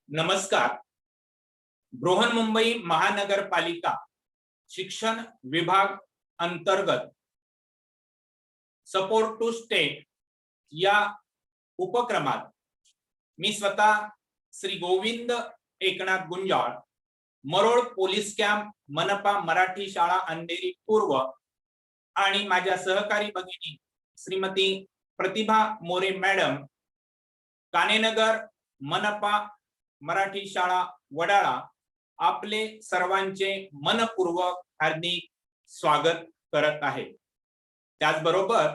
नमस्कार. बृहन्मुंबई महानगरपालिका शिक्षण विभाग अंतर्गत सपोर्ट टू स्टेट या उपक्रमात मी स्वतः श्री गोविंद एकनाथ गुंजाळ, मरोळ पोलीस कॅम्प, मनपा मराठी शाळा अंधेरी पूर्व आणि माझ्या सहकारी भगिनी श्रीमती प्रतिभा मोरे मॅडम, कानेनगर मनपा मराठी शाळा वडाळा, आपले सर्वांचे मनपूर्वक हार्दिक स्वागत करत आहे. त्याचबरोबर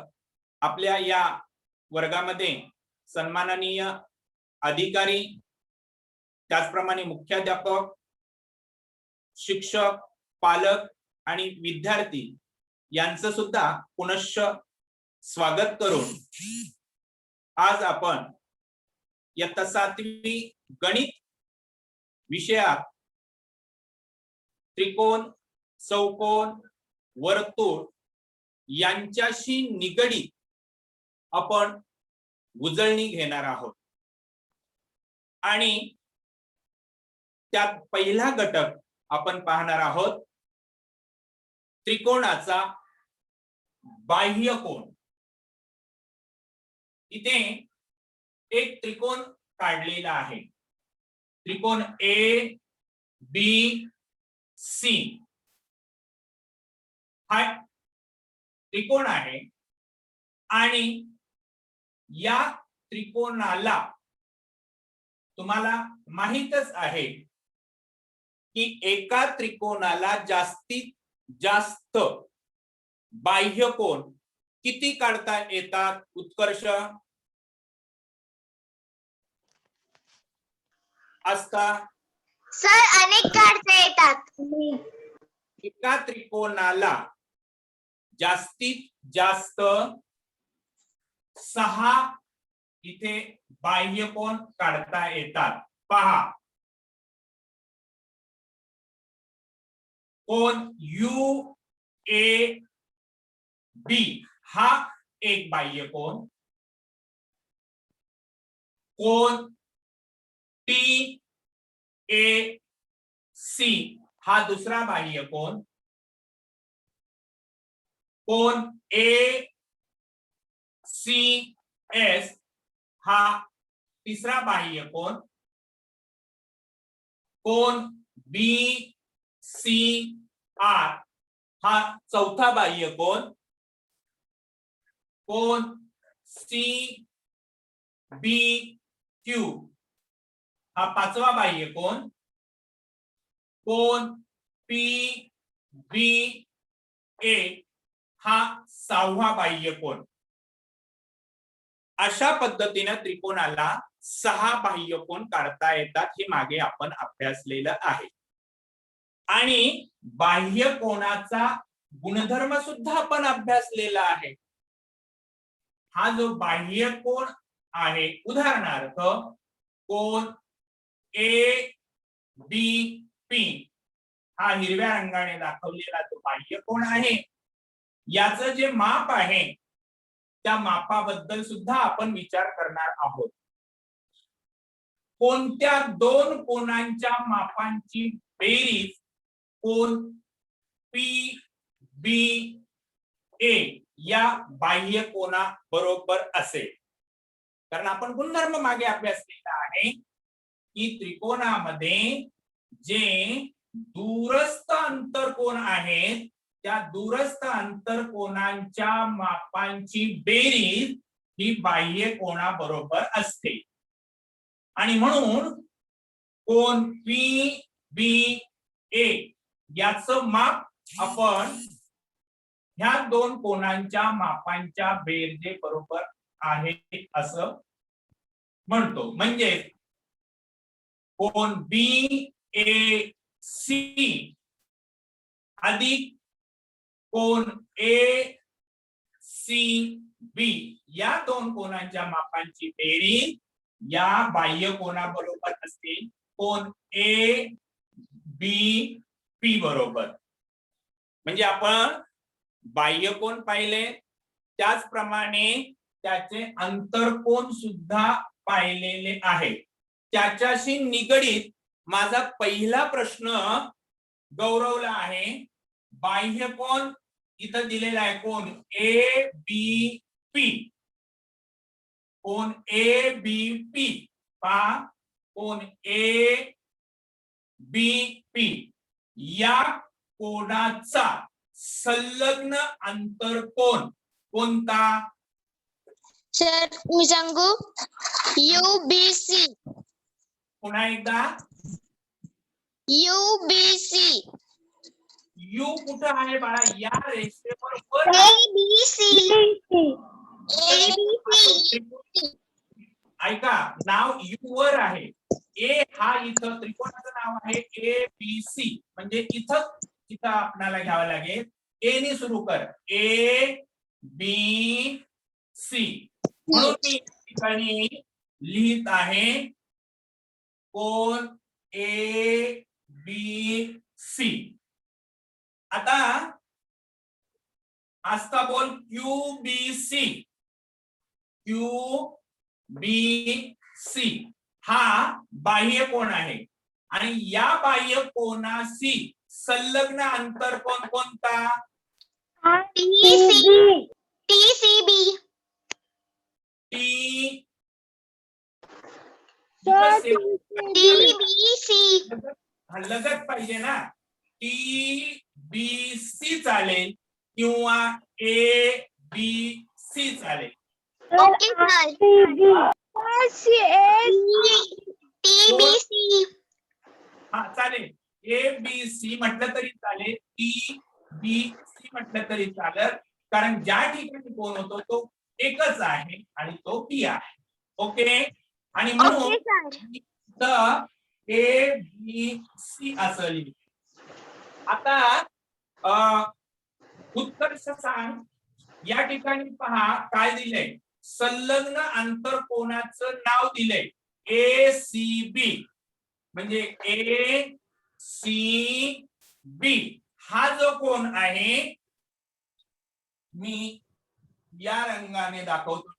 आपल्या या वर्गामध्ये सन्माननीय अधिकारी, त्याचप्रमाणे मुख्याध्यापक, शिक्षक, पालक आणि विद्यार्थी यांचं सुद्धा पुनश्च स्वागत करून आज आपण इयत्ता 7वी गणित विषयात त्रिकोण, चौकोन, वर्तुळ यांच्याशी निगडीत आपण उजळणी घेणार आहोत. आणि त्यात पहिला घटक आपण पाहणार आहोत त्रिकोणाचा बाह्यकोन. इथे एक त्रिकोण काढलेला आहे, त्रिकोण ए बी सी हा त्रिकोण आहे. आणि या त्रिकोणाला तुम्हाला माहीतच आहे की एका त्रिकोणाला जास्तीत जास्त बाह्यकोन किती काढता येतात? उत्कर्ष असता सर अनेक काढता येतात. एका त्रिकोणाला जास्तीत जास्त 6 इथे बाह्यकोन काढता येतात. पहा, कोण यू ए बी हा एक बाह्यकोन, कोण टी ए सी हा दुसरा बाह्यकोन, कोण ए सी एस हा तिसरा बाह्यकोन, कोण बी सी आर हा चौथा बाह्यकोन, कोण सी बी क्यू हा पाचवा बाह्यकोन, कोण पी बी ए हा 6वा बाह्यकोन. अशा पद्धतीने त्रिकोणाला 6 बाह्यकोन काढता येतात. हे मागे आपण अभ्यासलेलं आहे. आणि बाह्यकोनाचा गुणधर्म सुद्धा आपण अभ्यासलेला आहे. हा जो बाह्यकोन आहे, उदाहरणार्थ कोण ए बी पी हा हिरव्या रंगाने दाखवलेला जो बाह्यकोन आहे, याचं जे माप आहे त्या मापाबद्दल सुद्धा आपण विचार करणार आहोत. कोणत्या दोन कोनांच्या मापांची बेरीज कोण पी बी ए या बाह्यकोना बरोबर असेल? कारण आपण गुणधर्म मागे अभ्यासलेला आहे की त्रिकोणामध्ये जे दूरस्थ अंतरकोन आहेत त्या दूरस्थ अंतरकोनांच्या मापांची बेरीज ही बाह्यकोना बरोबर असते. आणि म्हणून कोण पी बी ए याचं माप आपण ह्या दोन कोनांच्या मापांच्या बेरजे बरोबर आहे असं म्हणतो. म्हणजे कोण बी ए सी अधिक कोण ए सी बी या दोन कोनांच्या मापांची बेरीज या बाह्यकोनाबरोबर असते कोण ए बी पी बरोबर. म्हणजे आपण बाह्यकोन पाहिले, त्याचप्रमाणे त्याचे अंतरकोन सुद्धा पाहिलेले आहे. त्याच्याशी निगडीत माझा पहिला प्रश्न गौरवला आहे. बाह्य कोन इथं दिलेला आहे, कोण ए बी पी. कोण ए बी पी पहा, कोण ए बी पी या कोणाचा संलग्न आंतरकोन कोणता? सर मी सांगू UBC. पुन्हा एकदा, UBC. यू कुठं आहे बाळा? या रेषेवर वर ABC. ऐका, नाव यू वर आहे. ए हा इथं त्रिकोणाचं नाव आहे ए बी सी. म्हणजे इथं आपल्याला घ्यावं लागेल. ए ने सुरू कर, ए बी सी. म्हणून मी ठिकाणी लिहित आहे कोण ए बी सी. आता आस्था बोल QBC. QBC हा बाह्य कोन आहे आणि या बाह्य कोनाशी संलग्न आंतरकोन कोणता? TCB. T TBC. लगत पाहिजे ना. TBC चालेल किंवा ABC चालेल. Okay sir. TBC. हा चालेल. ABC म्हटलं तरी चालेल, TBC म्हटलं तरी चालेल, कारण ज्या ठिकाणी कोण होतो तो एकच आहे आणि तो P आहे. ओके. आणि म्हणून इथं ABC असं लिहिलं. आता उत्कर्ष सांग, या ठिकाणी पहा काय दिलंय. संलग्न आंतरकोनाचं नाव दिलंय ACB. म्हणजे ACB हा जो कोन आहे, मी या रंगाने दाखवतो.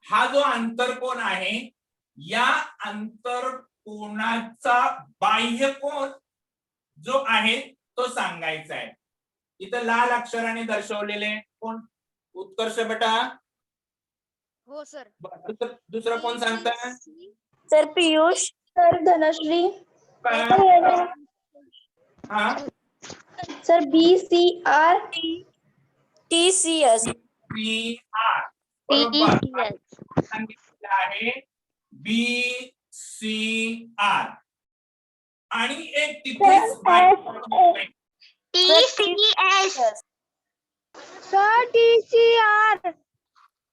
हा जो आंतरकोन आहे, या आंतरकोनाचा बाह्य कोन जो आहे तो सांगायचा आहे. इथं लाल अक्षराने दर्शवलेले कोण? उत्कर्ष बेटा. हो सर. दुसरं कोण सांगता? सर पियुष. सर धनश्री. हा सर BCR. TCS. PR बरोबर सांगितलं आहे BCR. आणि एक तिथेच TCS. Sir TCR.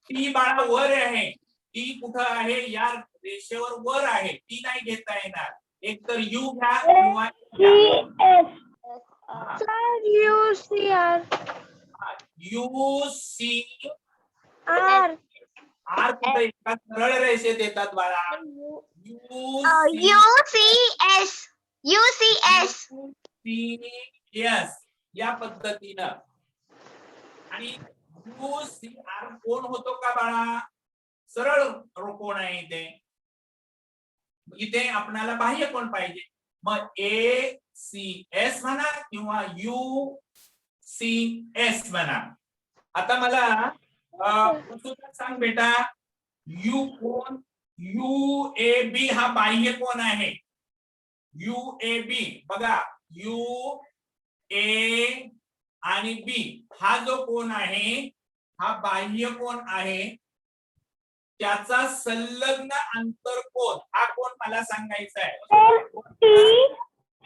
टी बाळा वर आहे. टी कुठं आहे? या रेषेवर वर आहे. टी नाही घेता येणार. एक तर यू घ्या किंवा UCR. UCR. आर कुठं एका सरळ रेषेत येतात बाळा. UCS. या पद्धतीनं. आणि UCR कोण होतो का बाळा? सरळ कोण आहे इथे. इथे आपल्याला बाह्य कोण पाहिजे. मग ACS म्हणा किंवा UCS म्हणा. आता मला सांग बेटा, यू कोण UAB हा बाह्य कोण आहे. UAB बघा, UA आणि B हा जो कोण आहे हा बाह्य कोण आहे. त्याचा संलग्न आंतरकोन हा कोण मला सांगायचा आहे.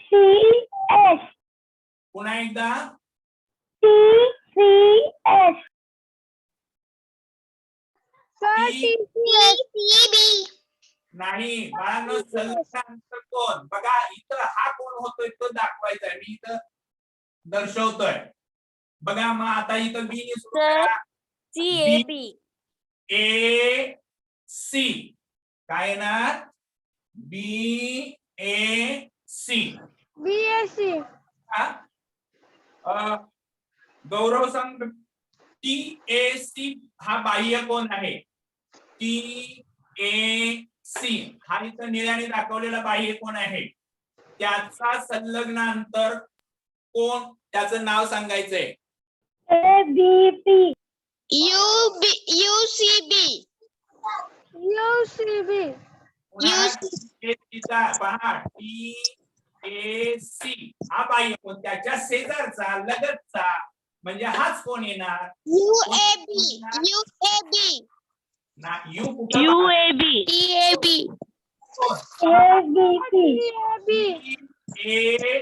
TCS. पुन्हा एकदा TCS. नाही बाळांनो, संलग्न आंतरकोन बघा. इथं हा कोण होतोय तो दाखवायचा आहे. मी इथं दर्शवतोय बघा. मग आता इथं बी ने सुरू करा. CAB. AC काय ना, BAC. BSC. गौरव सांग, TAC हा बाह्य कोण आहे. TAC ए सी हा इथं निळ्याने दाखवलेला बाह्य कोण आहे त्याचा संलग्न अंतर कोण त्याचं नाव सांगायचंय ABP UCB UCB पहा टी ए सी हा बाह्य कोण त्याच्या शेजारचा लगतचा म्हणजे हाच कोण येणार UAB ना यू कुठं पहा? TAB ABP ए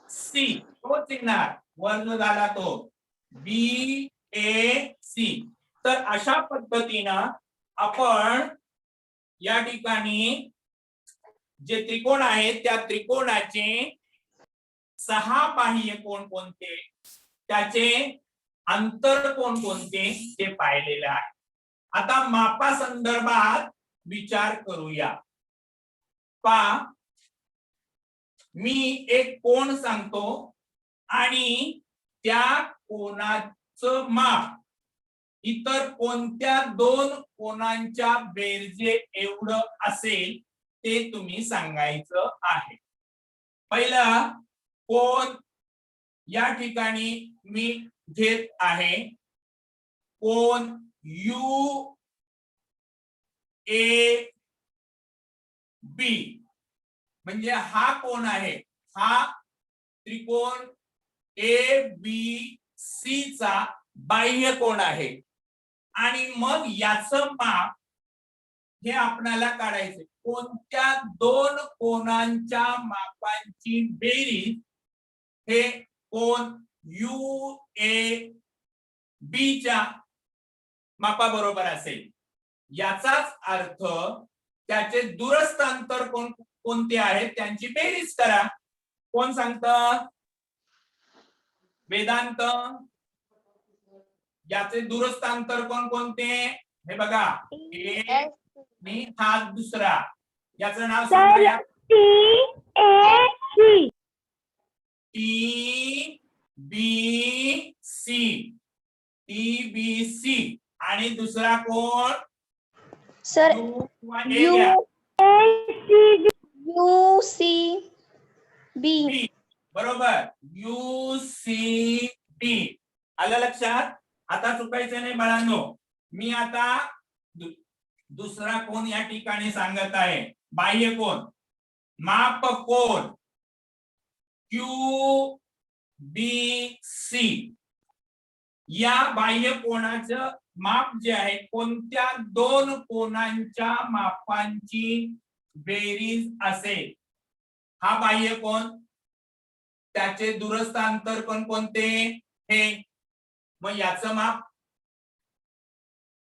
सी तोच येणार वर्ण झाला तो बी ए सी तर अशा पद्धतीनं आपण या ठिकाणी जे त्रिकोण आहेत त्या त्रिकोणाचे 6 बाह्य कोण कोणते त्याचे अंतर कोण कोणते ते पाहिलेले आहे आता मापा संदर्भात विचार करूया पहा मी एक कोण सांगतो आणि त्या कोणाचं माप इतर कोणत्या 2 कोणांच्या बेरजे एवढं असेल ते तुम्ही सांगायचं आहे पहिला कोण या ठिकाणी मी घेत आहे कोण यू ए बी म्हणजे हा कोण आहे हा त्रिकोण ए बी सी चा बाह्य कोण आहे आणि मग याचं माप हे आपल्याला काढायचे कोणत्या 2 कोणांच्या मापांची बेरीज हे कोण यू ए बी च्या मापाबरोबर असेल याचाच अर्थ त्याचे दूरस्थ अंतर कोणते आहेत त्यांची बेरीज करा कोण सांगतं वेदांत याचे दूरस्थ अंतर कोणते हे बघा ए आणि हा दुसरा याचं नाव सांगूया TAC टी बी सी आणि दुसरा कोण सर यू किंवा ए घ्या. UCB बी बरोबर UCB आलं लक्षात आता चुकायचं नाही बाळांनो मी आता दुसरा कोण या ठिकाणी सांगत आहे बाह्य कोण माप कोण QBC या बाह्य कोणाचं माप जे आहे कोणत्या 2 कोणांच्या मापांची बेरीज असेल हा बाह्य कोण त्याचे दूरस्थ अंतर कोणते हे मग याचं माप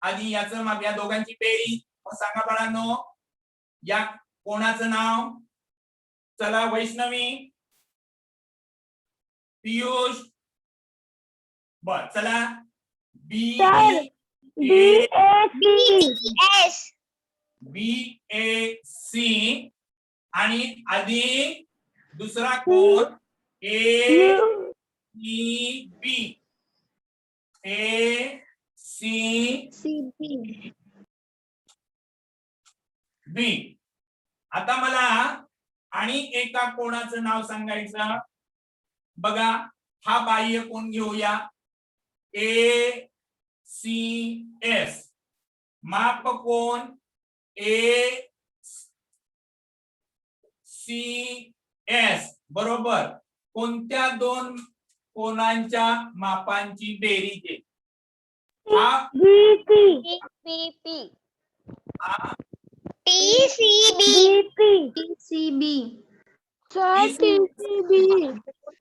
आणि याचं माप या दोघांची बेरीज मग सांगा बाळांनो या कोणाचं नाव चला वैष्णवी पियुष बर चला बी ए सी आणि अधिक दुसरा कोण ए सी बी आता मला आणि एका कोणाचं नाव सांगायचं बघा हा बाह्य कोण घेऊया ए सी एस माप कोण ए सी एस बरोबर कोणत्या 2 कोणांच्या मापांची बेरीज आहे हा हा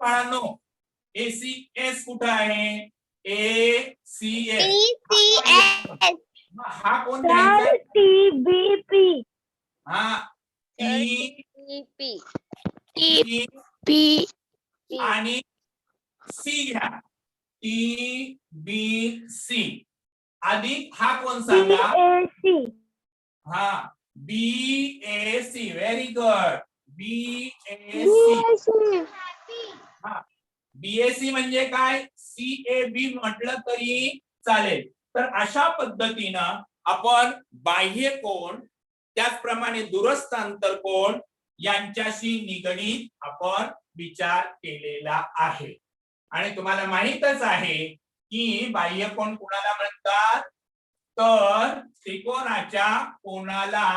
बाळांनो एसीएस कुठं आहे ए सी एस हा कोण घ्यायचा TBP हा टी आणि सी घ्या टी बी सी अधिक हा कोण सांगा BAC हा बी ए सी व्हेरी गुड बी ए सी हा बीएसी म्हणजे काय सीएबी म्हटलं तरी चालेल तर अशा पद्धतीनं आपण बाह्य कोन त्याचप्रमाणे दूरस्थ अंतरकोन यांच्याशी निगडीत आपण विचार केलेला आहे. आणि तुम्हाला माहितच आहे की बाह्य कोन कोणाला म्हणतात, तर त्रिकोणाच्या कोनाला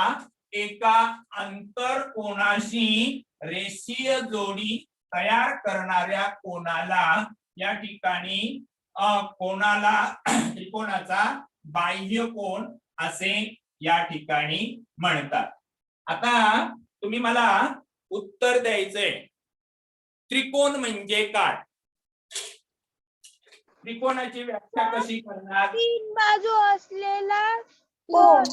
एका अंतरकोनाशी रेषीय जोडी तयार करणाऱ्या कोनाला या ठिकाणी कोनाला त्रिकोणाचा बाह्य कोन असे या ठिकाणी म्हणतात. आता तुम्ही मला उत्तर द्यायचंय, त्रिकोण म्हणजे काय? त्रिकोणाची व्याख्या कशी करणार? 3 बाजू असलेला कोन.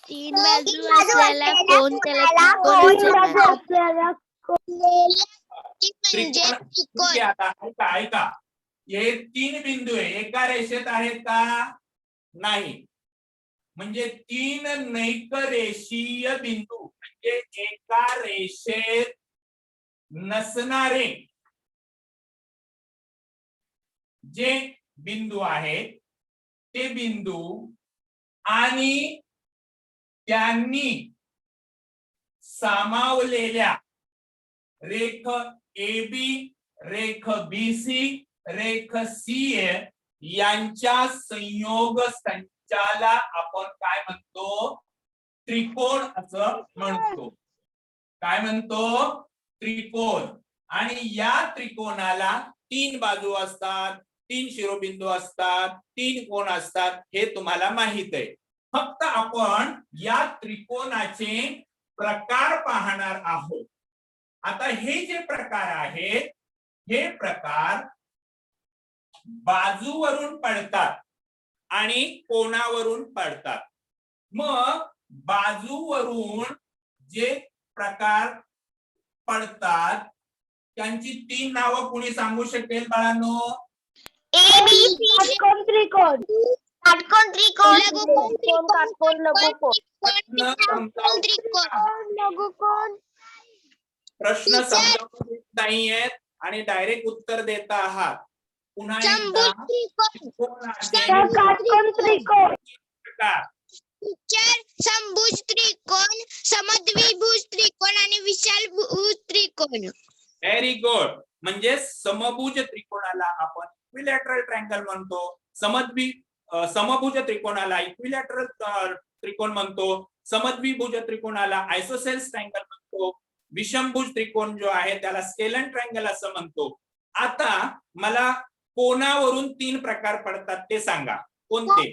तीन बाजू असलेला कोण त्याला त्रिकोण तीन बाजू म्हणतात. असलेला म्हणजे त्रिकोण त्रिकोण. ठीक आहे, आता ऐका हे 3 बिंदू आहे, एका रेषेत आहेत का? नाही. म्हणजे 3 नैकरेषीय बिंदू म्हणजे एका रेषेत नसणारे जे बिंदू आहेत ते बिंदू आणि त्यांनी सामावलेल्या रेख AB, रेख BC, रेख CA यांच्या संयोग संचाला आपण काय म्हणतो? त्रिकोण असं म्हणतो. काय म्हणतो? त्रिकोण. आणि या त्रिकोणाला 3 बाजू असतात, 3 शिरोबिंदू असतात, 3 कोन असतात, हे तुम्हाला माहित आहे. फक्त आपण या त्रिकोणाचे प्रकार पाहणार आहोत. आता हे जे प्रकार आहेत हे प्रकार बाजूवरून पडतात आणि कोनावरून पडतात. मग बाजूवरून जे प्रकार पडतात त्यांची 3 नावं कोणी सांगू शकेल बाळांनो? काटकोन त्रिकोण. काटकोन त्रिकोण. लघुकोन त्रिकोण. काटकोन लघुकोन. लघुकोन. प्रश्न समजावून देत नाहीयेत आणि डायरेक्ट उत्तर देता आहात. पुन्हा एकदा त्रिकोणाचे काटकोन त्रिकोण. प्रकार. समभुज त्रिकोण, समद्विभुज त्रिकोण आणि विशालभुज त्रिकोण. Very good. म्हणजे समभुज त्रिकोणाला आपण इक्विलॅटरल ट्रायंगल म्हणतो, समभुज त्रिकोणाला इक्विलॅटरल त्रिकोण म्हणतो, समद्विभुज त्रिकोणाला आयसोसेल्स ट्रायंगल म्हणतो, विषमभुज त्रिकोण जो आहे त्याला स्केलन ट्रायंगल असं म्हणतो. आता मला कोनावरून 3 प्रकार पडतात ते सांगा, कोणते?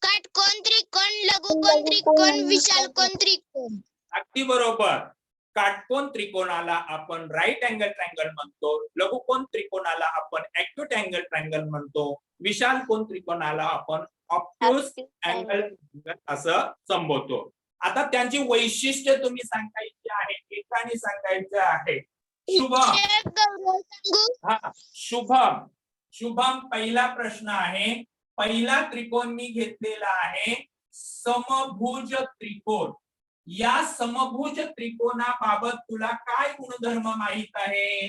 काटकोन त्रिकोण, लघुकोन त्रिकोण, विशालकोन त्रिकोण. अगदी बरोबर. काटकोन त्रिकोणाला आपण राईट अँगल ट्रायंगल म्हणतो, लघुकोन त्रिकोणाला आपण ऍक्यूट अँगल ट्रायंगल म्हणतो, विशाल कोन त्रिकोणाला आपण ऑब्ट्यूज अँगल असं संबोधतो. आता त्यांची वैशिष्ट्य तुम्ही सांगायची आहे, एकाने सांगायचं आहे. शुभम पहिला प्रश्न आहे. पहिला त्रिकोण मी घेतलेला आहे समभुज त्रिकोण. या समभुज त्रिकोणाबाबत तुला काय गुणधर्म माहित आहे?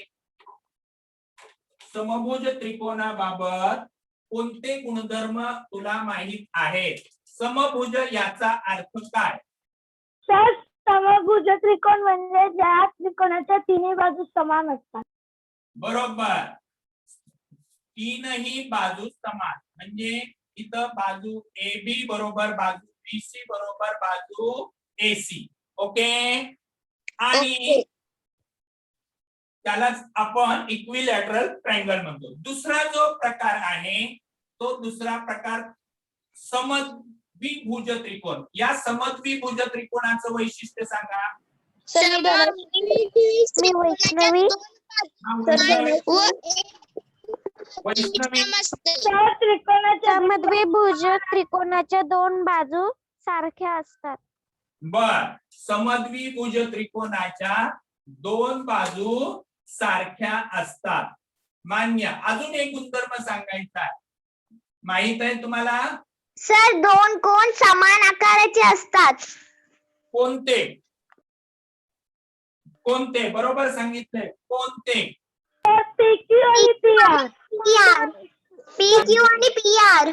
समभुज त्रिकोणाबाबत कोणते गुणधर्म तुला माहित आहेत? समभुज याचा अर्थ काय? सर, समभुज त्रिकोण म्हणजे ज्या त्रिकोणाच्या 3 बाजू समान असतात. बरोबर. 3ही बाजू समान म्हणजे इथं बाजू AB बरोबर बाजू BC बरोबर बाजू AC. ओके. आणि त्यालाच आपण इक्विलॅटरल ट्रायंगल म्हणतो. दुसरा जो प्रकार आहे तो दुसरा प्रकार समद्विभुज त्रिकोण. या समद्विभुज त्रिकोणाचं वैशिष्ट्य सांगा. मी वैष्णवी. वैष्णवी समद्विभुज त्रिकोणाच्या 2 बाजू सारख्या असतात. बर. समद्विभुज त्रिकोणाच्या 2 बाजू सारख्या असतात. मान्य. अजून एक गुणधर्म सांगायचा आहे, माहित आहे तुम्हाला? सर, 2 कोन समान आकाराचे असतात. कोणते? कोणते? बरोबर सांगितलंय. कोणते? PQ आणि PR. PQ आणि PR.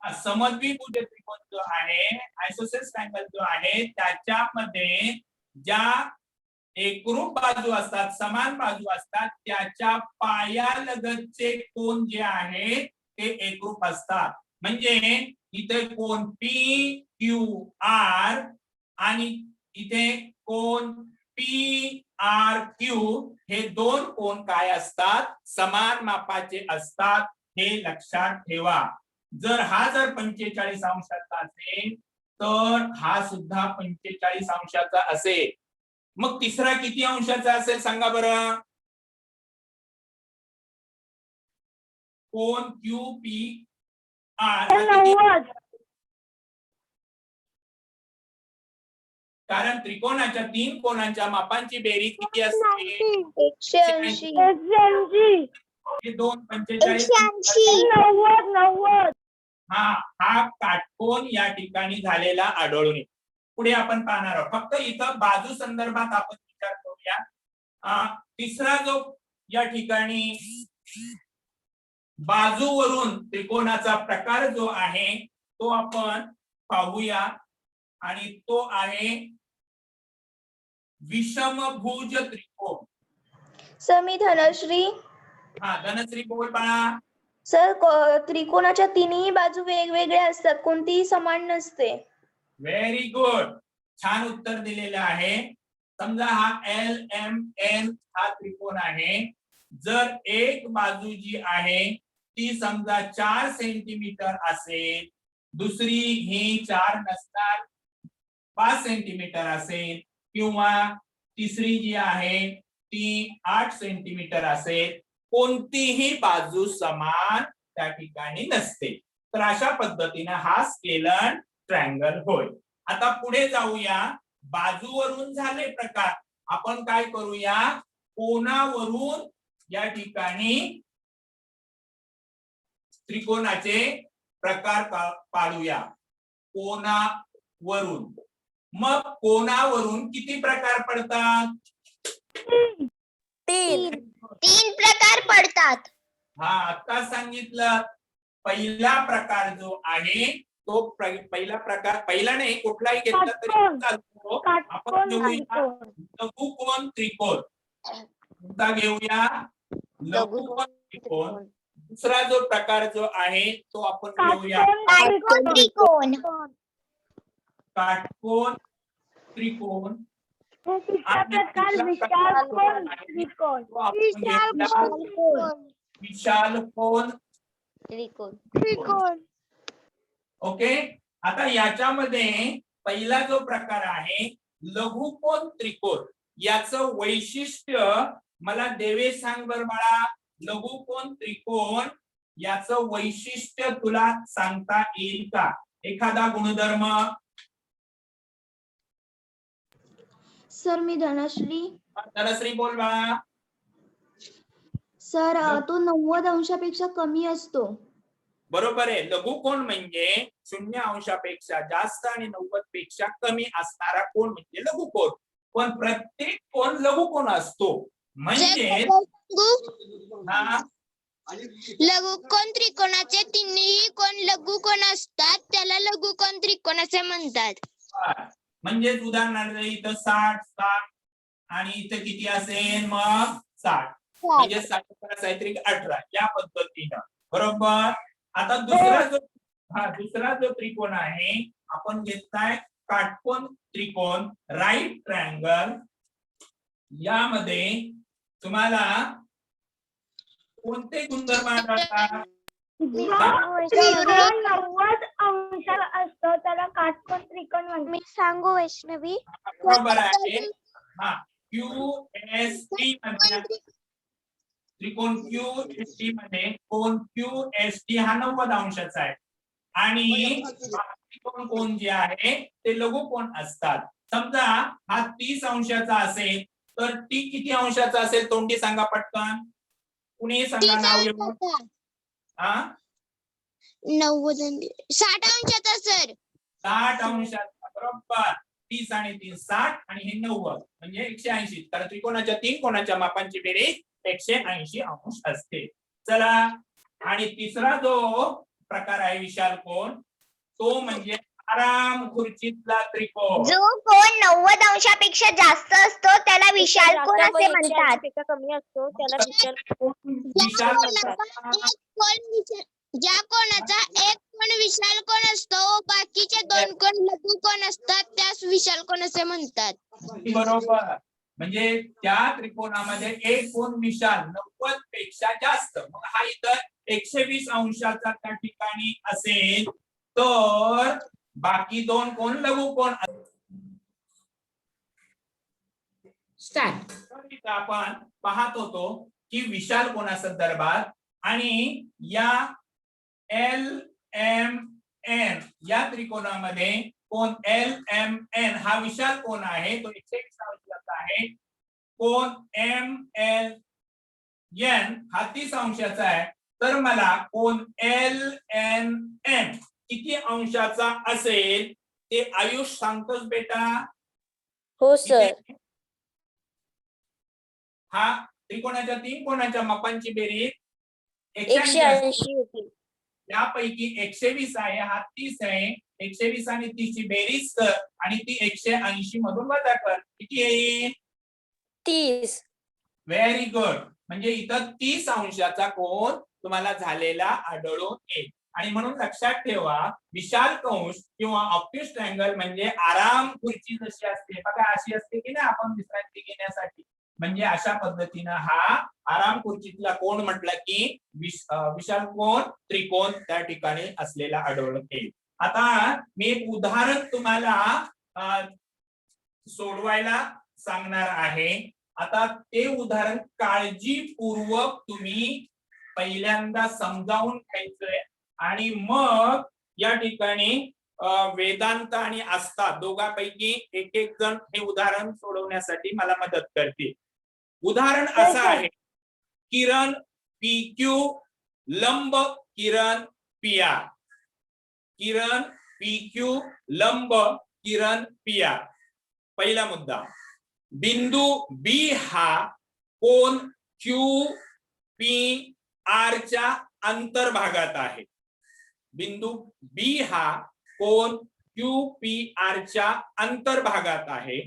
समद्विभुज त्रिकोण जो आहे, आयसोसेलेस ट्रायंगल जो आहे, त्याच्यामध्ये ज्या एकरूप बाजू असतात, समान बाजू असतात, त्याच्या पायालगतचे कोन जे आहे ते एकरूप असतात. म्हणजे इथे कोन पी क्यू आर आणि इथे कोन पी आर क्यू हे दोन कोन काय असतात, समान मापाचे असतात, हे लक्षात ठेवा. जर 45 अंशाचा असेल तर हा सुद्धा 45 अंशाचा असेल. मग तिसरा किती अंशाचा असेल सांगा बरं? कोन क्यू पी आर 90. कारण त्रिकोणाच्या 3 कोनांच्या मापांची बेरीज किती असते? 180. 180. हे 2 45 90. हा काटकोन या ठिकाणी झालेला आढळून येतो. पुढे आपण पाहणार आहोत. फक्त इथं बाजू संदर्भात आपण विचार करूया. तिसरा जो या ठिकाणी बाजूवरून त्रिकोणाचा प्रकार जो आहे तो आपण पाहूया आणि तो आहे विषमभुज त्रिकोण. सर मी धनश्री. धनश्री बोल बाळा. सर त्रिकोणाच्या तिन्ही बाजू वेगवेगळ्या असतात, कोणतीही समान नसते. व्हेरी गुड, छान उत्तर दिलेलं आहे. समजा हा LMN हा त्रिकोण आहे. जर एक बाजू जी आहे ती समजा 4 सेंटीमीटर असेल, दुसरी ही 4 नसणार 5 सेंटीमीटर असेल, किंवा तिसरी जी आहे ती 8 सेंटीमीटर असेल, कोणतीही बाजू समान त्या ठिकाणी नसते. तर अशा पद्धतीने हा स्केलर ट्रायंगल होय. आता पुढे जाऊया. बाजूवरून झाले प्रकार, आपण काय करूया, कोनावरून या ठिकाणी त्रिकोणाचे प्रकार पाडूया. कोनावरून. मग कोनावरून किती प्रकार पडतात? 3 प्रकार पडतात. आता सांगितलं. पहिला प्रकार जो आहे तो पहिला प्रकार, पहिला नाही कुठलाही घेतला तरी चालतो. आपण घेऊया लघुकोन त्रिकोण. कोणता घेऊया? लघुकोन त्रिकोण. दुसरा जो प्रकार जो आहे तो आपण घेऊया काटकोन त्रिकोण. काटकोन त्रिकोण. तिसरा प्रकार विशालकोन त्रिकोण. तो आपण घेतला विशालकोन त्रिकोण. ओके. आता याच्यामध्ये पहिला जो प्रकार आहे लघुकोन त्रिकोण, याचं वैशिष्ट्य मला देवेश सांग बर बाळा. लघुकोन त्रिकोण याचं वैशिष्ट्य तुला सांगता येईल का? एखादा गुणधर्म. सर मी धनश्री. धनश्री बोल बाळा. सर तो 90 अंशापेक्षा कमी असतो. बरोबर आहे. लघुकोन म्हणजे 0 अंशापेक्षा जास्त आणि 90 पेक्षा कमी असणारा कोन म्हणजे लघुकोन. पण प्रत्येक कोन लघुकोन असतो. म्हणजे लघुकोन त्रिकोणाचे तिन्ही कोन लघुकोन असतात, त्याला लघुकोन त्रिकोण असे म्हणतात. म्हणजे उदाहरणार्थ इथं 60 आणि इथं किती असेल मग 60, म्हणजे 60 18 या पद्धतीनं. बरोबर. आता दुसरा जो त्रिकोण आहे आपण घेतलाय काटकोन त्रिकोण, राईट ट्रायंगल. यामध्ये तुम्हाला कोणते गुणधर्म आढळतात? 90 अंशाला असतो त्याला काटकोन त्रिकोण म्हणतात. मी सांगू वैष्णवी. बरोबर आहे. QST मध्ये त्रिकोण QST मध्ये कोन QST हा 90 अंशाचा आहे आणि त्रिकोण कोन जे आहे ते लघुकोन असतात. समजा हा 30 अंशाचा असेल तर टी किती अंशाचा असेल? तोंडी सांगा पटकन. कुणी सांगा नाव घेऊन. 60 अंशाचा सर. 60 अंशाचा. बरोबर. 30 आणि 3 60 आणि हे 90 म्हणजे 180. कारण त्रिकोणाच्या 3 कोनाच्या मापांची बेरीज 180 अंश असते. चला. आणि तिसरा जो प्रकार आहे विशाल कोण, तो म्हणजे आराम खुर्चीतला त्रिकोण. जो कोण 90 अंशापेक्षा जास्त असतो त्याला विशाल कोण जास्त व असे 180 म्हणतात. पेक्षा कमी असतो त्याला विशाल विशाल ज्या कोणाचा एक कोण विशाल कोण असतो व बाकीचे 2 कोण लघु कोण असतात त्यास विशाल कोण असे म्हणतात. बरोबर. म्हणजे त्या त्रिकोणामध्ये एक कोण विशाल 90 पेक्षा जास्त, मग हा इतर 120 अंशाचा त्या ठिकाणी असेल तर बाकी 2 कोण लघु कोण. तर इथं आपण पाहत होतो की विशाल कोणासंदर्भात आणि या LMN या त्रिकोणामध्ये कोण LMN हा विशाल कोण आहे, तो 120 अंशाचा आहे. कोण MLN हा 30 अंशाचा आहे. तर मला कोण LNM किती अंशाचा असेल ते आयुष सांगतोस बेटा. हो सर. हा त्रिकोणाच्या 3 कोणाच्या मापांची बेरीज 180 होती. यापैकी 120 आहे, हा 30 आहे. 120 आणि 30 ची बेरीज कर आणि ती 180 मधून वजा कर, किती येईल? 30. Very good. म्हणजे इथं 30 अंशाचा कोण तुम्हाला झालेला आढळून येईल. आणि म्हणून लक्षात ठेवा विशाल कंस किंवा ऑब्ट्यूज ट्रायंगल म्हणजे आराम खुर्ची जशी असते बघा, अशी असते की नाही आपण विश्रांती घेण्यासाठी, म्हणजे अशा पद्धतीनं हा आराम खुर्चीतला कोण म्हटलं की विशाल कोण त्रिकोण त्या ठिकाणी असलेला आढळून येईल. आता मी एक उदाहरण तुम्हाला सोडवायला सांगणार आहे. आता ते उदाहरण काळजीपूर्वक तुम्ही पहिल्यांदा समजावून घ्यायचंय आणि मग या ठिकाणी वेदांत आणि आस्था दोघांपैकी एक एक जण हे उदाहरण सोडवण्यासाठी मला मदत करतील. उदाहरण असं आहे, किरण PQ लंब किरण PR. किरण PQ लंब किरण PR. पहिला मुद्दा, बिंदू B हा कोण QPR च्या अंतर्भागात आहे. बिंदू B हा कोण QPR च्या अंतर्भागात आहे.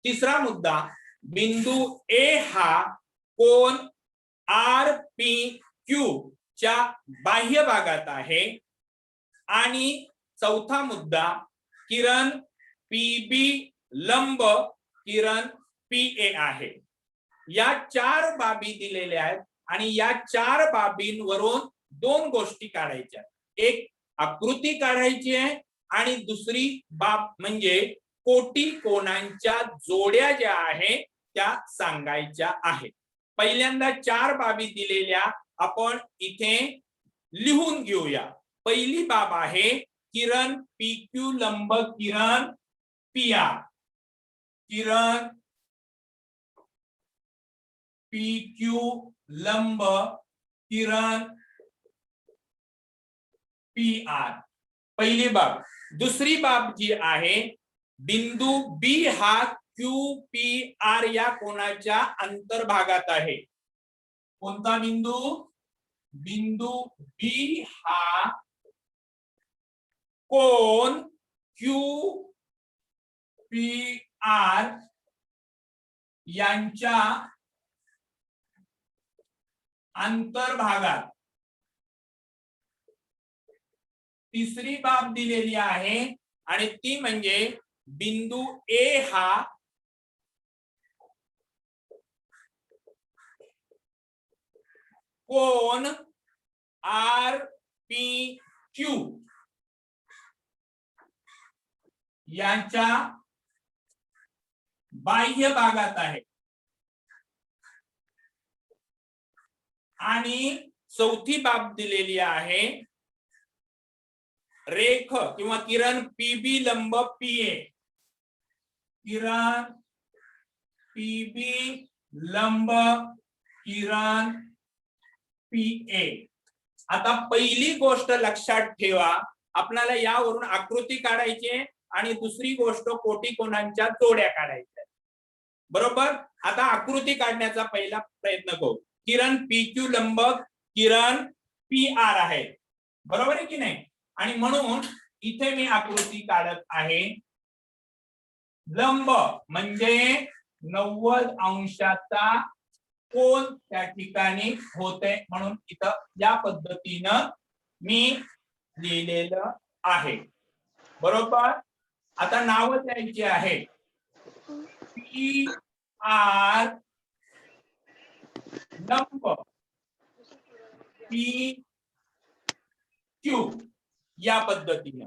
तिसरा मुद्दा, बिंदू A हा कोण RPQ च्या बाह्य भागात आहे. आणि चौथा मुद्दा, किरण PB लंब किरण PA आहे. या 4 बाबी दिलेल्या आहेत आणि या 4 बाबींवरून 2 गोष्टी काढायच्या. एक आकृती काढायची आहे आणि दुसरी बाब म्हणजे कोटी कोणांच्या जोड्या ज्या आहेत त्या सांगायच्या आहेत. पहिल्यांदा 4 बाबी दिलेल्या आपण इथे लिहून घेऊया. पहिली बाब आहे किरण PQ लंब किरण PR. किरण PQ लंब किरण PR. पहिली बाब. दुसरी बाब जी आहे, बिंदू B हा QPR या कोणाच्या अंतर्भागात आहे. कोणता बिंदू? बिंदू B हा कोण QPR यांच्या अंतर्भागात. तिसरी बाब दिलेली आहे आणि ती म्हणजे बिंदू A हा कोण RPQ यांच्या बाह्य भागात आहे. आणि चौथी बाब दिलेली आहे, रेख किंवा किरण PB लंब PA. किरण PB लंब किरण PA. आता पहिली गोष्ट लक्षात ठेवा, आपल्याला यावरून आकृती काढायची आहे आणि दुसरी गोष्ट कोटी कोणांच्या जोड्या काढायच्या. बरोबर. आता आकृती काढण्याचा पहिला प्रयत्न करू. किरण PQ लंब किरण PR आहे. बरोबर आहे की नाही? आणि म्हणून इथे मी आकृती काढत आहे. लंब म्हणजे 90 अंशाचा कोण त्या ठिकाणी होते, म्हणून इथं या पद्धतीनं मी लिहिलेलं आहे. बरोबर. आता नाव द्यायची आहे. पी आर लंब पी क्यू या पद्धतीने.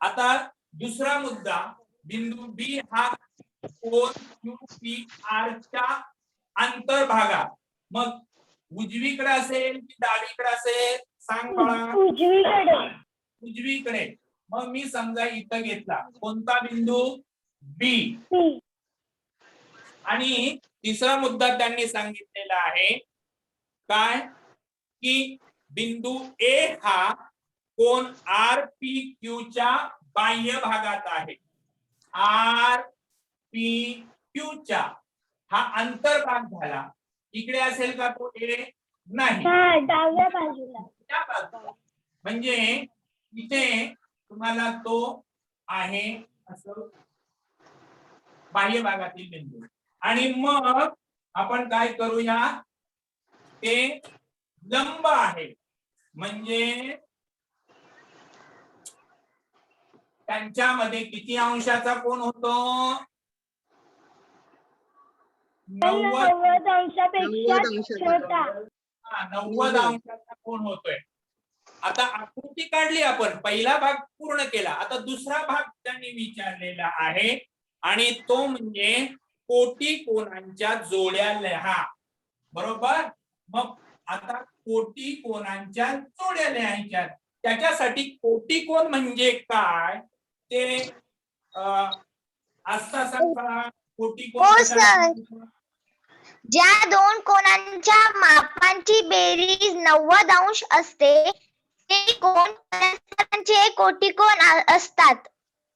आता दुसरा मुद्दा, बिंदू बी हा कोन क्यू पी आर च्या अंतर्भागात मग उजवीकडे असेल की डावीकडे असेल सांग बाळा. उजवीकडे. उजवीकडे. मग मी समजा इथं घेतला कोणता बिंदू बी. सी. आणि तिसरा मुद्दा त्यांनी सांगितलेला आहे काय की बिंदू ए हा कोन आर पी क्यू च्या बाह्य भागात आहे. आर पी क्यू च्या हा अंतर्भाग झाला. इकडे असेल का तो ए? नाही. हा डाव्या बाजूला. त्या बाजूला. म्हणजे इथे तुम्हाला तो आहे असं बाह्य भागातील बिंदू. आणि मग आपण काय करूया, ते लंब आहे म्हणजे त्यांच्यामध्ये किती अंशाचा कोन होतो? 90 अंशापेक्षा छोटा. 90 अंशाचा कोन होतोय. आता आकृती काढली आपण, पहिला भाग पूर्ण केला. आता दुसरा भाग त्यांनी विचारलेला आहे आणि तो म्हणजे कोटी कोनांच्या जोड्या लिहा. बरोबर. मग आता कोटी कोनांच्या जोड्या लिहायच्या. त्याच्यासाठी कोटी कोन म्हणजे काय ते आस्था सांगा. कोटी हो, कोन सर. ज्या दोन कोणांच्या मापांची बेरीज 90 अंश असते ते कोण परस्परांचे कोटिकोन असतात.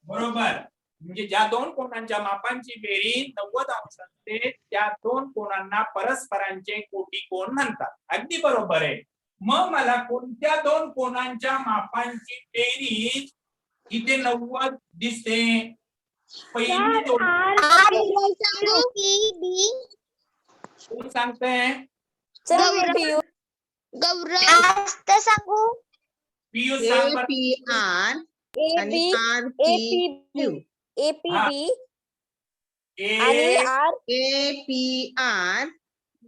बरोबर. म्हणजे ज्या दोन कोनांच्या मापांची बेरीज 90 अंश असते त्या दोन कोनांना परस्परांचे कोटिकोन म्हणतात. अगदी बरोबर आहे. मग मला कोणत्या दोन कोनांच्या मापांची बेरीज इथे 90 दिसते? पहिली जोडी कोण सांगतंय? गौरव सांगू. पियू सांग. आणि आर पी क्यू एपीबी आणि आर APR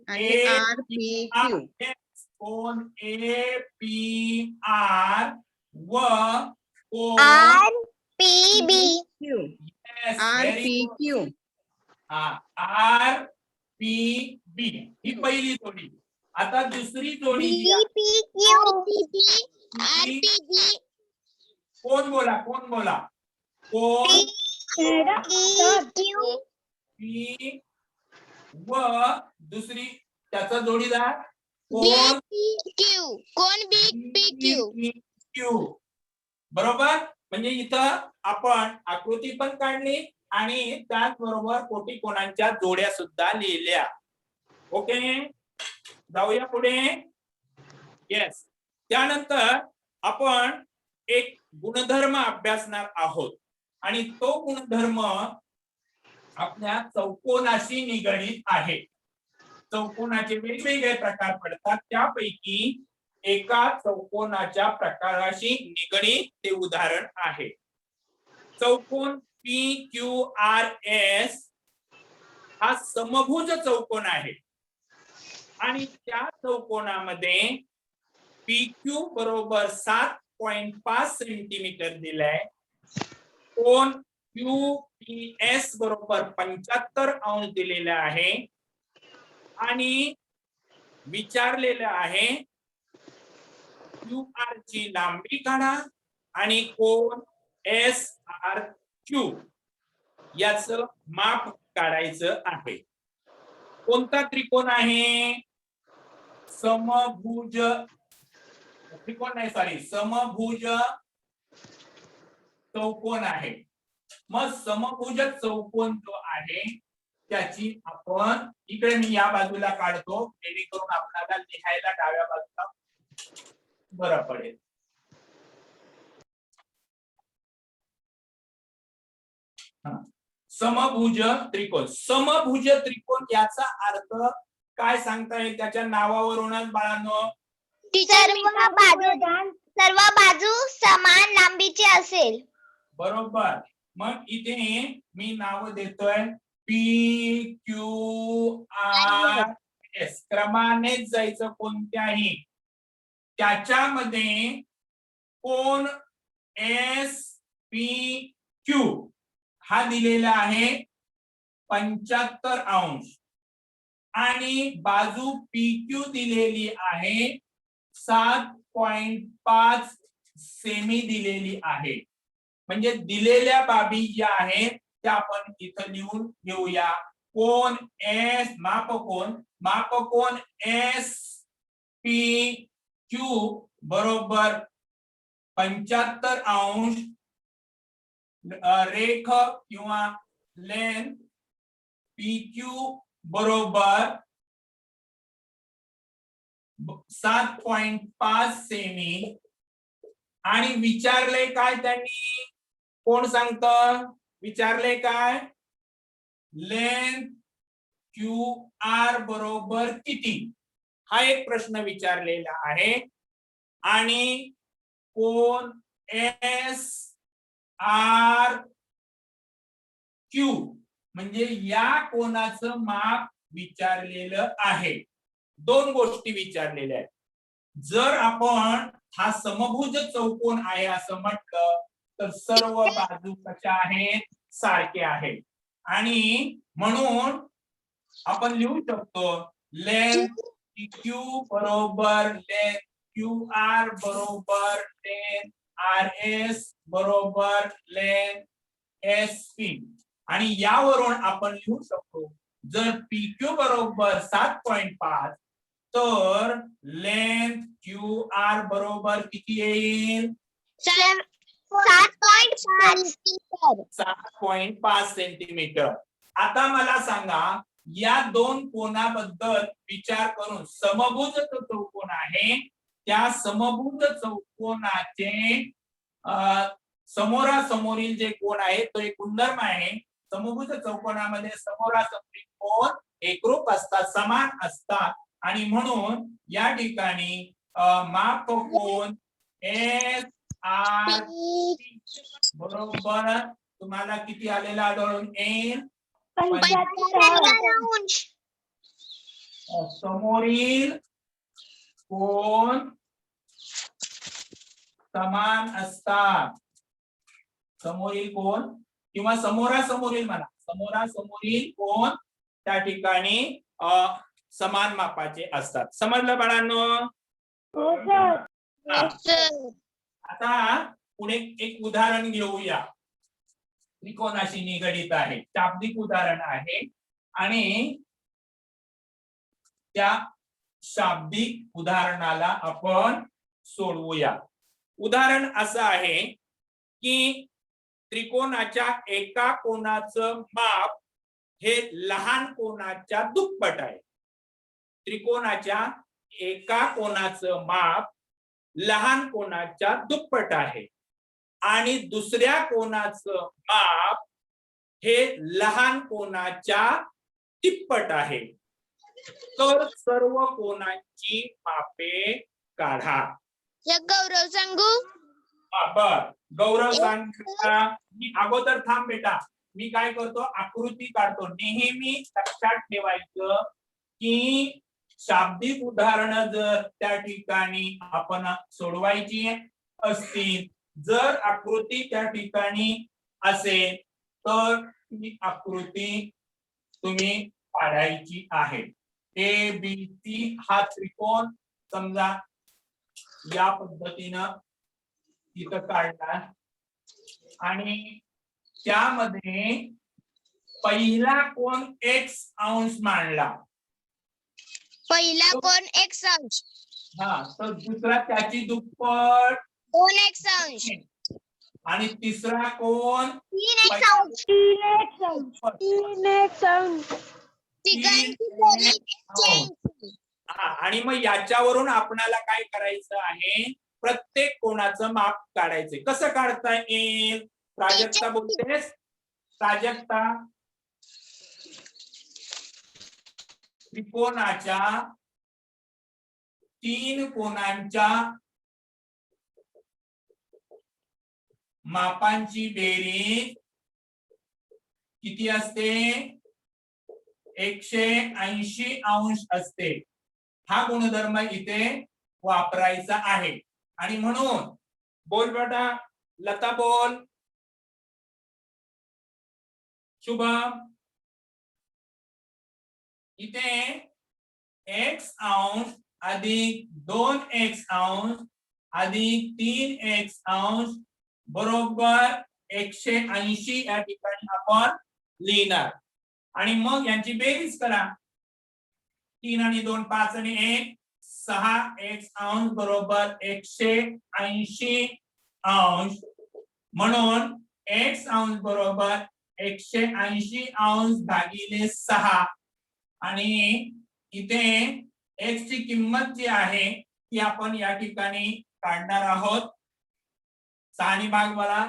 आणि RPQ. कोन APR व कोन RPB. RPQ. RPB ही पहिली जोडी. आता दुसरी जोडी कोण बोला कोण पी व दुसरी त्याचा जोडीदार कोण क्यू. बरोबर. म्हणजे इथं आपण आकृती पण काढली आणि त्याचबरोबर कोटी कोणांच्या जोड्या सुद्धा लिहिल्या. ओके. जाऊया पुढे. येस. त्यानंतर आपण एक गुणधर्म अभ्यासणार आहोत आणि तो गुणधर्म आपल्या चौकोनाशी निगडीत आहे. चौकोनाचे वेगवेगळे प्रकार पडतात त्यापैकी एका चौकोनाच्या प्रकाराशी निगडीत ते उदाहरण आहे. चौकोन PQRS हा समभुज चौकोन आहे आणि त्या चौकोनामध्ये PQ बरोबर 7.5 सेंटीमीटर दिलाय. कोन QPS बरोबर 75 अंश दिलेला आहे आणि विचारलेलं आहे QR ची लांबी काढा आणि कोन SRQ याचं माप काढायचं आहे. कोणता त्रिकोण आहे? समभुज त्रिकोण नाही, सॉरी, समभुज चौकोन आहे. मग समभुज चौकोन जो आहे त्याची आपण इकडे मी या बाजूला काढतो जेणेकरून आपल्याला लिहायला डाव्या बाजूला बरं पडेल. समभुज त्रिकोण. समभुज त्रिकोण याचा अर्थ काय सांगता येईल त्याच्या नावावरूनच बाळांनो? सर्व बाजू समान लांबीची असेल. बरोबर. मग इथे मी नाव देतोय PQRS. क्रमानेच जायचं कोणत्याही. त्याच्यामध्ये कोण SPQ हा दिलेला आहे 75 अंश आणि बाजू PQ दिलेली आहे 7.5 सेमी दिलेली आहे. म्हणजे दिलेल्या बाबी ज्या आहेत त्या आपण इथं लिहून घेऊया. कोण मापकोन SPQ बरोबर 75 अंश, रेख किंवा लेंथ PQ बरोबर 7.5 सेमी. आणि विचारले काय त्यांनी? कोण सांगतं? विचारले काय? लेंथ QR बरोबर किती? हा एक प्रश्न विचारलेला आहे. आणि कोण SRQ म्हणजे या कोणाचं माप विचारलेलं आहे. दोन गोष्टी विचारलेल्या आहेत. जर आपण हा समभुज चौकोन आहे असं म्हटलं तर सर्व बाजू कशा आहेत? सारख्या आहेत. आणि म्हणून आपण लिहू शकतो लेंथ PQ बरोबर लेंथ QR बरोबर लेंथ RS बरोबर लेंथ SP. आणि यावरून आपण लिहू शकतो जर PQ बरोबर 7.5 तर लेंथ QR बरोबर किती येईल? 7.5 सेंटीमीटर. आता मला सांगा या दोन कोनाबद्दल विचार करून समभुज चौकोन आहे त्या समभुज चौकोनाचे समोरासमोरील जे कोन आहे तो एक गुणधर्म आहे. समभुज चौकोनामध्ये समोरासमोरील कोन एकरूप असतात, समान असतात. आणि म्हणून या ठिकाणी मापकोन SR बरोबर तुम्हाला किती आलेला आढळून येईल? 75 अंश. समोरील कोन समान असतात. समोरील कोन किंवा समोरासमोरील म्हणा, समोरासमोरील कोन त्या ठिकाणी समान मापाचे असतात. समजलं बाळांनो? हो सर. आता पुढे एक उदाहरण घेऊया. त्रिकोणाशी निगडित आहे, शाब्दिक उदाहरण आहे आणि त्या शाब्दिक उदाहरणाला आपण सोडवूया. उदाहरण असं आहे की त्रिकोणाच्या एका कोनाचं माप हे लहान कोनाच्या दुप्पट आहे. त्रिकोणाच्या एका कोनाचं माप लहान कोनाच्या दुप्पट आहे आणि दुसऱ्या कोनाचं माप हे लहान कोनाच्या तिप्पट आहे. तर सर्व कोनांची मापे काढा. गौरव सांगू? बर, गौरव सांगा. मी अगोदर थांब बेटा. मी काय करतो आकृती काढतो. नेहमी लक्षात ठेवायचं की शाब्दिक उदाहरण जर त्या ठिकाणी आपण सोडवायची असतील, जर आकृती त्या ठिकाणी असेल तर ती आकृती तुम्ही काढायची आहे. ABC हा त्रिकोण समजा या पद्धतीनं इथं काढला आणि त्यामध्ये पहिला कोण X अंश मांडला. पहिला कोण X अंश. हा, तर दुसरा त्याची दुप्पट 2X अंश आणि तिसरा कोण 3X अंश. 3x अंश. तिघांची बेरीज 180. आणि मग याच्यावरून आपणाला काय करायचं आहे? प्रत्येक कोणाचं माप काढायचे. कसं काढता येईल? प्राजक्ता बोलतेस? प्राजक्ता त्रिकोणाच्या 3 कोणांच्या मापांची बेरीज किती असते? 180 अंश असते. हा गुणधर्म इथे वापरायचा आहे. आणि म्हणून बोल बेटा, लता बोल, शुभम, इथे x अंश अधिक 2x अंश अधिक 3x अंश बरोबर 180 या ठिकाणी आपण लिहिणार. आणि मग यांची बेरीज करा. 3 आणि 2 5 आणि 1 6x अंश बरोबर 180 अंश. म्हणून x अंश बरोबर 180 अंश भागिले 6. आणि इथे x ची किंमत जी आहे ती आपण या ठिकाणी काढणार आहोत. 6 आणि भाग मला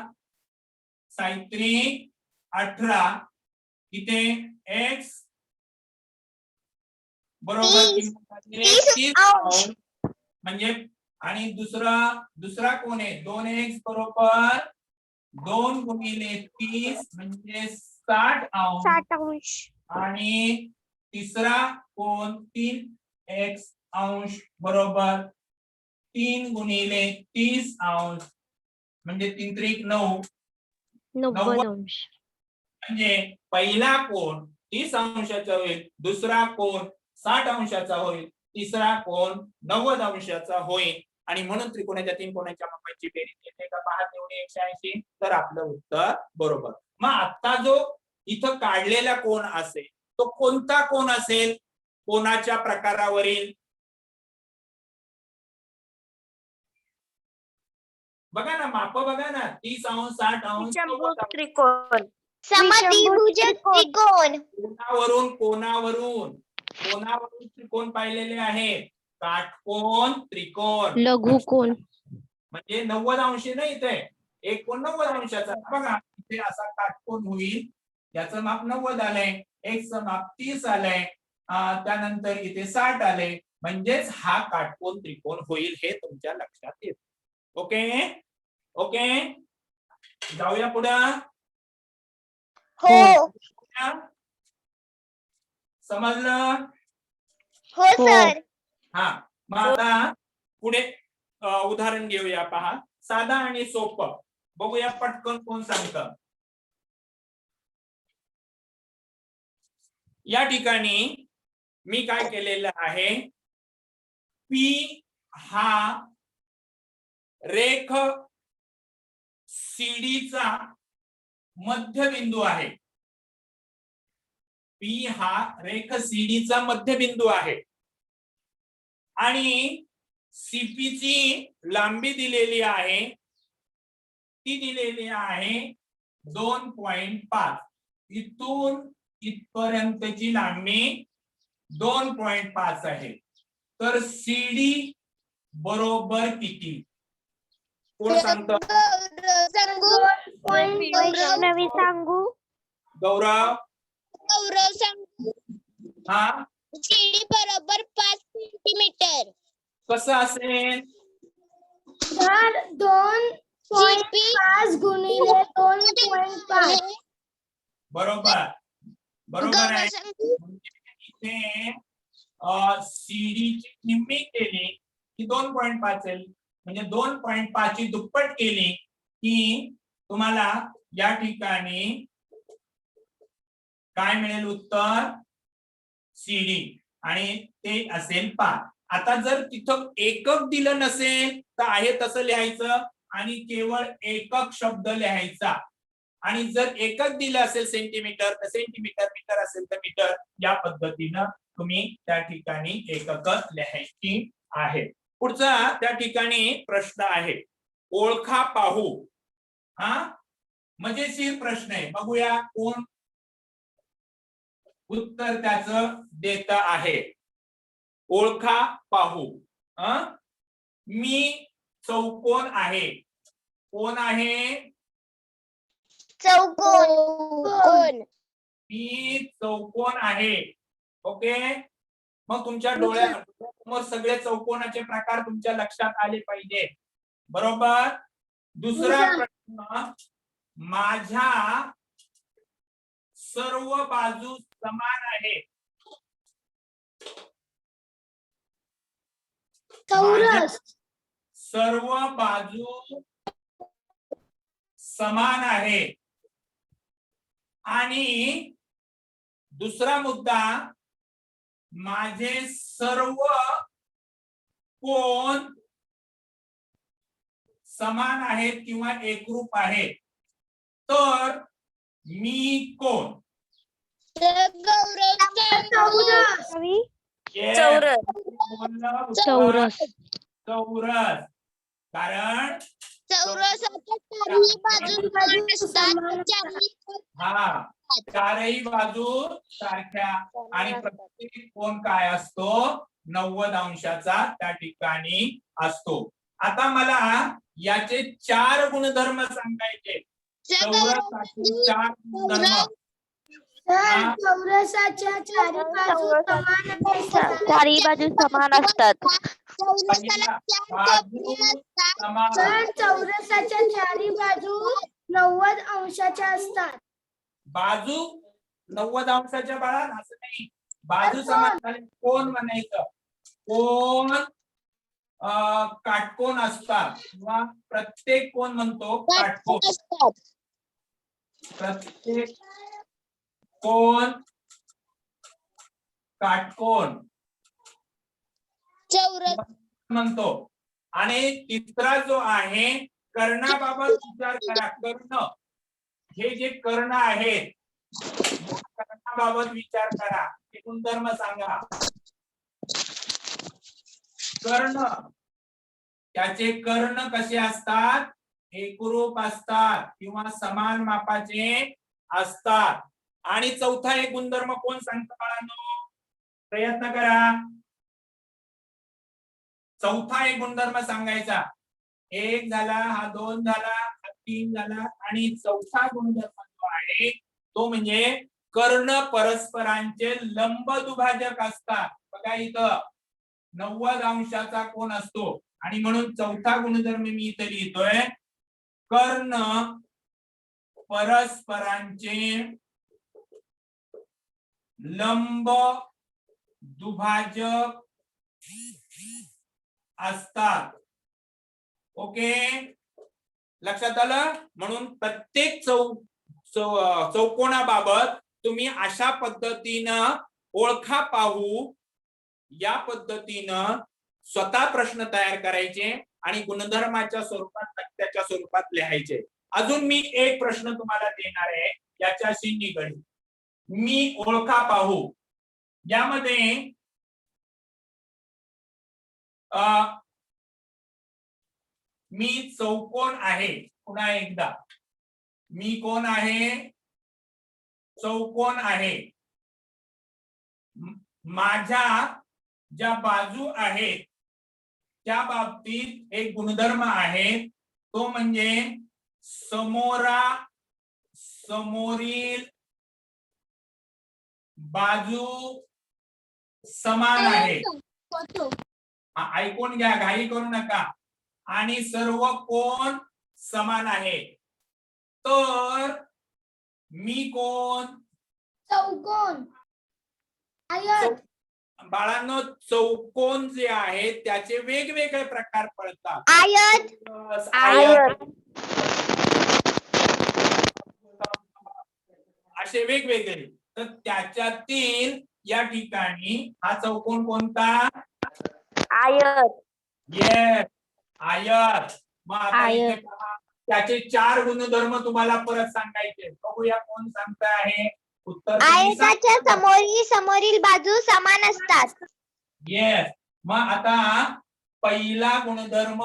6 18. इथे x बरोबर किंमत 30 अंश म्हणजे. आणि दुसरा कोण आहे? 2x बरोबर 2 गुणिले 30 म्हणजे 60 अंश. 60 अंश. आणि तिसरा कोण 3x अंश बरोबर 3 गुणिले 30 अंश म्हणजे 3 त्रिक 9 90 अंश. म्हणजे पहिला कोण 30 अंशाचा होईल, दुसरा कोण 60 अंशाचा होईल, तिसरा कोण 90 अंशाचा होईल. आणि म्हणून त्रिकोणाच्या 3 कोणाच्या मापांची बेरीज येते का पहा तेवढी 180. तर आपलं उत्तर बरोबर. मग आता जो इथं काढलेला कोण असेल तो कोणता कोण असेल? कोणाच्या प्रकारावरील बघा ना, माप बघा ना, 30 अंश 60 अंश 90 अंश. त्रिकोण. समद्विभुज त्रिकोण. कोणावरून त्रिकोण पाहिलेले आहेत. काटकोन त्रिकोण, लघुकोण. म्हणजे 90 अंशी नाही इथे. एक कोण 90 अंशाचा. बघा इथे असा काटकोन होईल. याचं माप 90 आलंय, एक्सचं माप 30 आलंय, त्यानंतर इथे 60 आले. म्हणजेच हा काटकोन त्रिकोण होईल हे तुमच्या लक्षात येईल. ओके ओके, जाऊया पुढं. हो समजलं? हो सर. हा, मग आता पुढे उदाहरण घेऊया. पहा, साधा आणि सोपं. बघूया पटकन कोण सांगतं. या ठिकाणी मी काय केलेलं आहे, P हा रेख सीडीचा मध्यबिंदू आहे. P हा रेख सीडीचा मध्यबिंदू आहे. आणि सीपी ची लांबी दिलेली आहे, ती दिलेली आहे 2.5. इथून इथपर्यंतची लांबी 2.5 आहे. तर सीडी बरोबर किती? कोण सांगतं? वैष्णवी सांगू. गौरव. गौरव सांगू. हा, सीडी बरोबर 5 सेंटीमीटर. कसं असेल? तर 2.5 गुणिले 2.5. बरोबर बरोबर आहे. सांगू. इथे सीडी ची निम्मी केली की 2.5 येईल. म्हणजे 2.5 ची दुप्पट केली की तुम्हाला या ठिकाणी काय मिळेल उत्तर? सीडी. आणि ते असेल 5. आता जर तिथं एकक दिलं नसेल तर आहे तसं लिहायचं आणि केवळ एकक शब्द लिहायचा. आणि जर एकक दिलं असेल सेंटीमीटर तर सेंटीमीटर, मीटर असेल तर मीटर. या पद्धतीनं तुम्ही त्या ठिकाणी एकक लिहायची आहे. पुढचा त्या ठिकाणी प्रश्न आहे, ओळखा पाहू. हा, मजेशीर प्रश्न आहे. बघूया कोण उत्तर त्याचं देत आहे. ओळखा पाहू. मी चौकोन आहे. कोण आहे? चौकोन. मी चौकोन आहे. ओके, मग तुमच्या डोळ्यासमोर सगळे चौकोनाचे प्रकार तुमच्या लक्षात आले पाहिजे. बरोबर. दुसरा प्रश्न, माझ्या सर्व बाजू समान आहे. माझ्या सर्व बाजू समान आहे. आणि दुसरा मुद्दा, माझे सर्व कोण समान आहेत किंवा एकरूप आहेत. तर मी कोण? रवी Yes. चौरस. बोललं उत्तर. चौरस. चौरस. कारण चौरसाच्या चारही बाजू समान असतात. हा, चारही बाजू सारख्या आणि प्रत्येक कोण काय असतो? 90 अंशाचा त्या ठिकाणी असतो. आता मला याचे 4 गुणधर्म सांगायचे. चौरसाचे 4 गुणधर्म. चौरसाच्या चारही बाजू समान असतात. चौरसाला चार कोपरे नसतात. समान. चौरसाच्या चारी बाजू 90 अंशाच्या असतात. बाजू 90 अंशाच्या बाळा असं नाही. बाजू समान झाले कोण म्हणायचं. कोण काटकोन असतात किंवा प्रत्येक कोण म्हणतो काटकोन. असतात. प्रत्येक कोण काटकोन चौरस म्हणतो. आणि तिसरा जो आहे कर्णाबाबत विचार करा. कर्ण, हे जे कर्ण आहेत कर्णाबाबत विचार करा. ते गुणधर्म सांगा. कर्ण, त्याचे कर्ण कसे असतात? एकरूप असतात किंवा समान मापाचे असतात. आणि चौथा एक गुणधर्म कोण सांगतं बाळांनो? प्रयत्न करा. चौथा एक गुणधर्म सांगायचा. 1 झाला, हा 2 झाला, हा 3 झाला आणि चौथा गुणधर्म जो आहे तो म्हणजे कर्ण परस्परांचे लंब दुभाजक असतात. बघा इथं 90 अंशाचा कोण असतो आणि म्हणून चौथा गुणधर्म मी इथे लिहितोय. कर्ण परस्परांचे लंब दुभाजक असतात. ओके, लक्षात आलं. म्हणून प्रत्येक चौकोनाबाबत तुम्ही अशा पद्धतीनं ओळखा पाहू या पद्धतीनं स्वतः प्रश्न तयार करायचे आणि गुणधर्माच्या स्वरूपात तक्त्याच्या स्वरूपात लिहायचे. अजून मी एक प्रश्न तुम्हाला देणार आहे याच्याशी निगडीत. मी ओळखा पाहू यामध्ये मी चौकोन आहे. पुन्हा एकदा, मी कोण आहे? चौकोन आहे. माझ्या ज्या बाजू आहेत त्या बाबतीत एक गुणधर्म आहे तो म्हणजे समोरील बाजू समान आहे. ऐकून घ्या, घाई करू नका. आणि सर्व कोण समान आहे. तर मी कोण? चौकोन. बाळांनो, चौकोन जे आहे त्याचे वेगवेगळे प्रकार पडतात. आयत. आयत असे वेगवेगळे. तर त्याच्यातील या ठिकाणी हा चौकोन कोणता? आयत. येस, आयत. मग आता इथे पहा, त्याचे 4 गुणधर्म तुम्हाला परत सांगायचे. बघूया कोण सांगत आहे. उत्तर आयताच्या समोरील बाजू समान असतात. येस. मग आता पहिला गुणधर्म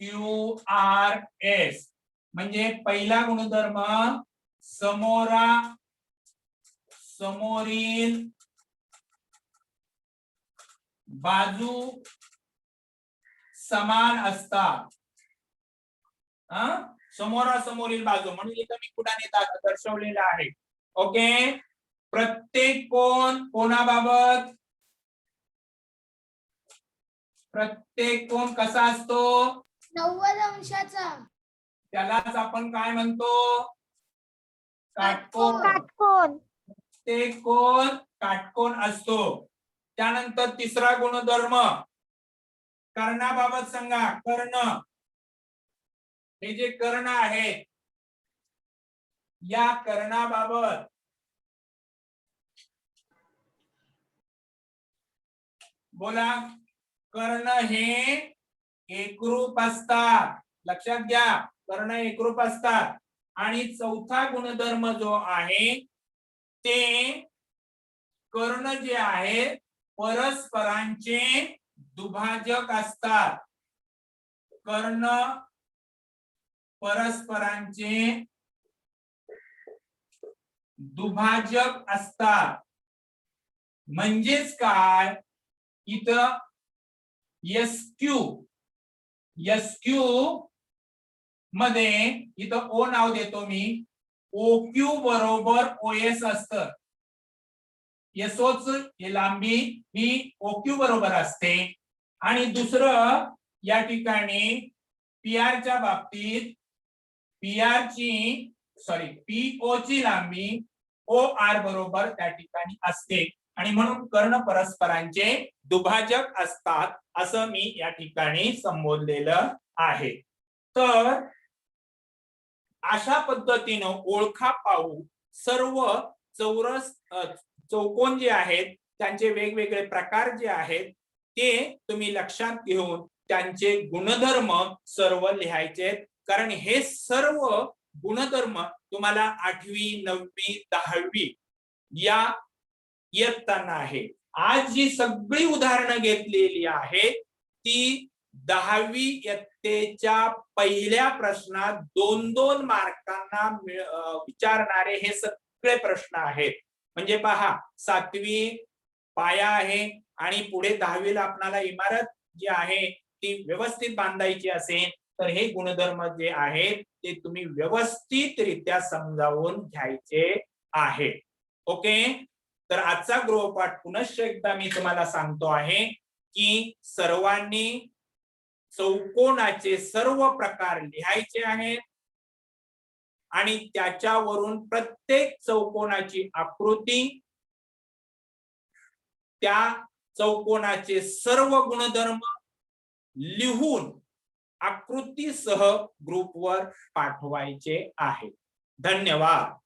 PQRS म्हणजे पहिला गुणधर्म समोरील बाजू समान असतात. समोरासमोरील बाजू म्हणून इथं मी पुढाने दर्शवलेलं आहे. ओके, प्रत्येक कोण कोणाबाबत, प्रत्येक कोण कसा असतो, 90 अंशाचा. त्यालाच आपण काय म्हणतो, काटकोन. काटकोन. प्रत्येक कोण काटकोन असतो. त्यानंतर तिसरा गुणधर्म कर्णाबाबत सांगा. कर्ण, हे जे कर्ण आहेत या कर्णाबाबत बोला. कर्ण हे एकरूप असतात, लक्षात घ्या, कर्ण एकरूप असतात. आणि चौथा गुणधर्म जो आहे ते कर्ण जे आहे परस्परांचे दुभाजक असतात. कर्ण परस्परांचे दुभाजक असतात. म्हणजेच काय, इथं एसक्यू मध्ये इथं ओ नाव देतो मी, OQ बरोबर OS असतं. एसओच ही लांबी ही OQ बरोबर असते. आणि दुसरं या ठिकाणी PR च्या बाबतीत PO ची लांबी OR बरोबर त्या ठिकाणी असते. आणि म्हणून कर्ण परस्परांचे दुभाजक असतात असं मी या ठिकाणी संबोधलेलं आहे. तर अशा पद्धतीनं ओळखा पाहू सर्व चौकोन जे आहेत त्यांचे वेगवेगळे प्रकार जे आहेत ते तुम्ही लक्षात घेऊन त्यांचे गुणधर्म सर्व लिहायचे. कारण हे सर्व गुणधर्म तुम्हाला 8वी 9वी 10वी या इयत्तांना आहे. आज जी सगळी उदाहरणं घेतलेली आहेत ती 10वी इयत्तेच्या पहिल्या प्रश्नात 2-2 मार्कांना विचारणारे हे सगळे प्रश्न आहेत. म्हणजे पहा, 7वी पाया आहे आणि पुढे 10वीला आपल्याला इमारत जी आहे ती व्यवस्थित बांधायची असेल तर हे गुणधर्म जे आहेत ते तुम्ही व्यवस्थितरित्या समजावून घ्यायचे आहे. ओके, तर आजचा गृहपाठ पुनश्च एकदा मी तुम्हाला सांगतो आहे की सर्वांनी चौकोनाचे सर्व प्रकार लिहायचे आहेत आणि त्याच्यावरून प्रत्येक चौकोनाची आकृती, त्या चौकोनाचे सर्व गुणधर्म लिहून आकृतीसह ग्रुपवर पाठवायचे आहे. धन्यवाद.